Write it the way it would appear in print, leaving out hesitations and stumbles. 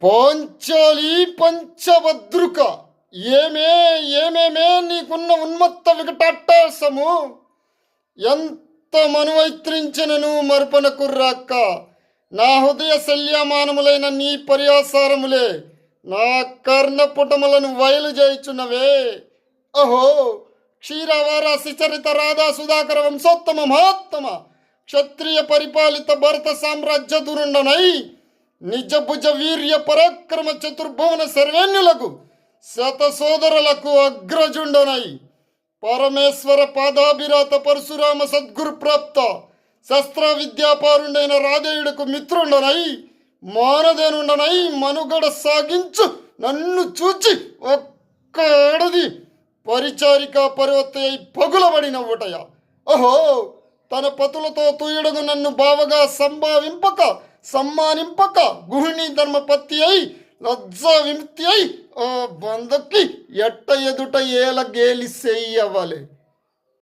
పాంచాలి పంచభద్రుక. ఏమే ఏమేమే నీకున్న ఉన్మత్త వికటాట్టాసము! ఎంత మనువైత్రించినను మరుపన కుర్రాక్క. నా హృదయ శల్యమానములైన నీ పర్యాసారములే నా కర్ణపుటములను వయలు చేయుచున్నవే. అహో, క్షీరవారాసి చరిత రాధా సుధాకర వంశోత్తమ మహాత్తమ క్షత్రియ పరిపాలిత భరత సామ్రాజ్య దురుండనై నిజ భుజ వీర్య పరాక్రమ చతుర్భువన సర్వేణ్యులకు శత సోదరులకు అగ్రజుండనై పరమేశ్వర పాదాభిరాత పరశురామ సద్గురు ప్రాప్త శస్త్ర విద్యాపారుండైన రాధేయుడికి మిత్రుండనై మానదేనుండనై మనుగడ సాగించు నన్ను చూచి ఒక్క ఏడది పరిచారిక పర్వత అయి పగులబడిన ఊటయ. ఓహో, తన పతులతో తూయడగు నన్ను బావగా సంభావింపక సమ్మానింపక గుహిణి ధర్మపత్తి అయి లజ్జా విముక్తి అయి ఆ బంధకి ఎట్ట ఎదుట ఏల గేలి చెయ్యవ్వాలి.